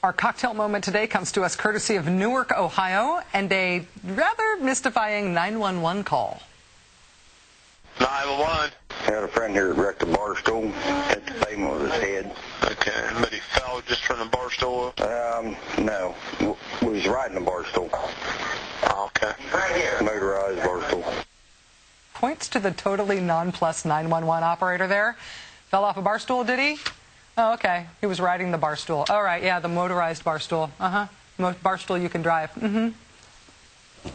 Our cocktail moment today comes to us courtesy of Newark, Ohio, and a rather mystifying 911 call. 911. I had a friend here that wrecked a bar stool, hit the pavement with his head. Okay, but he fell just from the bar stool? No. We was riding a bar stool. Okay. Motorized bar stool. Points to the totally nonplussed 911 operator there. Fell off a bar stool, did he? Oh, okay. He was riding the bar stool. All right, yeah, the motorized bar stool. Bar stool you can drive.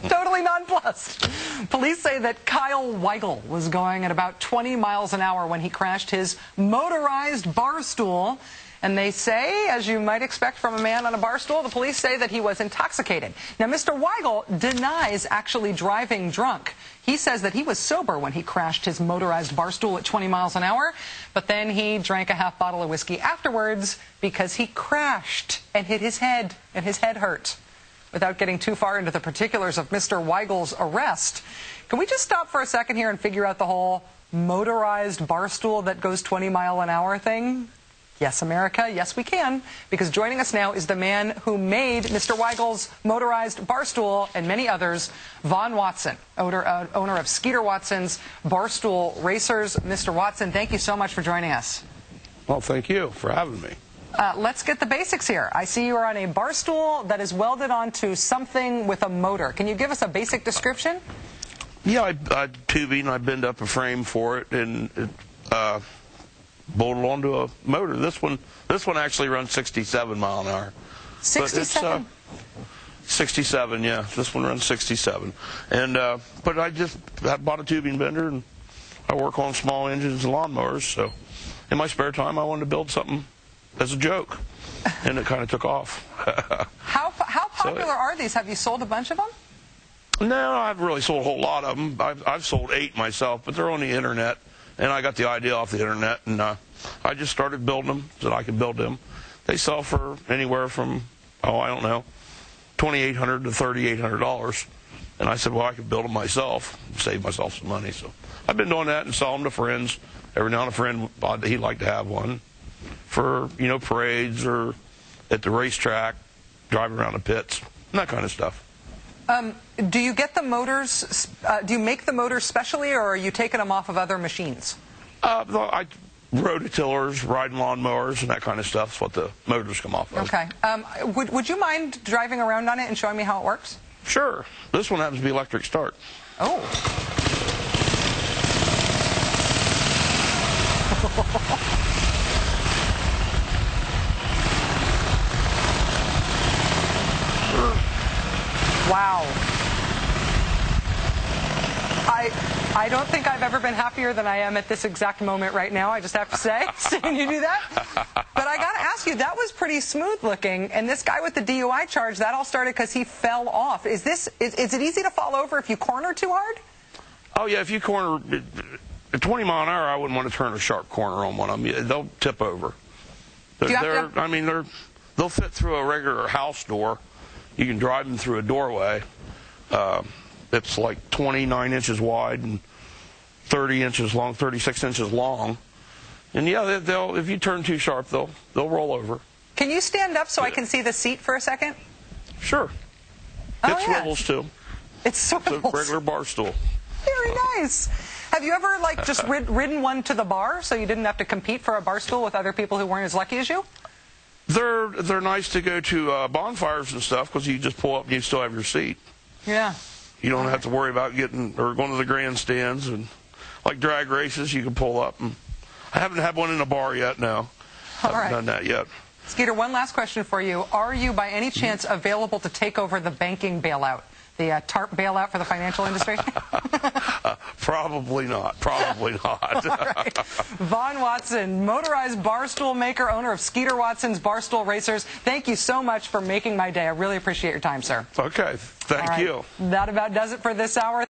Totally nonplussed. Police say that Kyle Weigel was going at about 20 miles an hour when he crashed his motorized bar stool. And they say, as you might expect from a man on a bar stool, the police say that he was intoxicated. Now, Mr. Weigel denies actually driving drunk. He says that he was sober when he crashed his motorized bar stool at 20 miles an hour, but then he drank a half bottle of whiskey afterwards because he crashed and hit his head, and his head hurt. Without getting too far into the particulars of Mr. Weigel's arrest, can we just stop for a second here and figure out the whole motorized bar stool that goes 20 mile an hour thing? Yes, America, yes we can, because joining us now is the man who made Mr. Weigel's motorized bar stool and many others, Vaughn Watson, owner of Skeeter Watson's Barstool Racers. Mr. Watson, thank you so much for joining us. Well, thank you for having me. Let's get the basics here. I see you are on a bar stool that is welded onto something with a motor. Can you give us a basic description? Yeah, I tubing, I bend up a frame for it, and it bolted onto a motor. This one actually runs 67 mile an hour. 67? 67, yeah. This one runs 67. And but I bought a tubing bender, and I work on small engines and lawnmowers. So in my spare time, I wanted to build something as a joke, and it kind of took off. How popular are these? Have you sold a bunch of them? No, I haven't really sold a whole lot of them. I've sold 8 myself, but they're on the internet, and I got the idea off the internet, and I just started building them so that I could build them. They sell for anywhere from, I don't know, $2,800 to $3,800. And I said, well, I could build them myself, save myself some money. So I've been doing that and selling them to friends. Every now and a friend, he'd like to have one for, parades or at the racetrack, driving around the pits, and that kind of stuff. Do you get the motors, do you make the motors specially, or are you taking them off of other machines? I rototillers, riding lawnmowers, and that kind of stuff is what the motors come off of. Okay. Would you mind driving around on it and showing me how it works? Sure. This one happens to be electric start. Oh. Wow. I don't think I've ever been happier than I am at this exact moment right now, I just have to say, seeing you do that. But I got to ask you, that was pretty smooth looking, and this guy with the DUI charge, that all started because he fell off. Is it easy to fall over if you corner too hard? Oh, yeah, if you corner at 20 mile an hour, I wouldn't want to turn a sharp corner on one of them. They'll tip over. They'll fit through a regular house door. You can drive them through a doorway. It's like 29 inches wide and 30 inches long, 36 inches long. And yeah, if you turn too sharp, they'll roll over. Can you stand up so I can see the seat for a second? Sure. Oh, it swivels too. It swivels. It's a regular bar stool. Very nice. Have you ever just ridden one to the bar so you didn't have to compete for a bar stool with other people who weren't as lucky as you? They're nice to go to bonfires and stuff because you just pull up and you still have your seat. Yeah. You don't have to worry about going to the grandstands, and like drag races, you can pull up. And I haven't had one in a bar yet. No, All right. Done that yet. Skeeter, one last question for you: are you by any chance available to take over the banking bailout, the TARP bailout for the financial industry? Probably not. Probably not. Right. Vaughn Watson, motorized barstool maker, owner of Skeeter Watson's Barstool Racers. Thank you so much for making my day. I really appreciate your time, sir. Okay. Thank you. That about does it for this hour.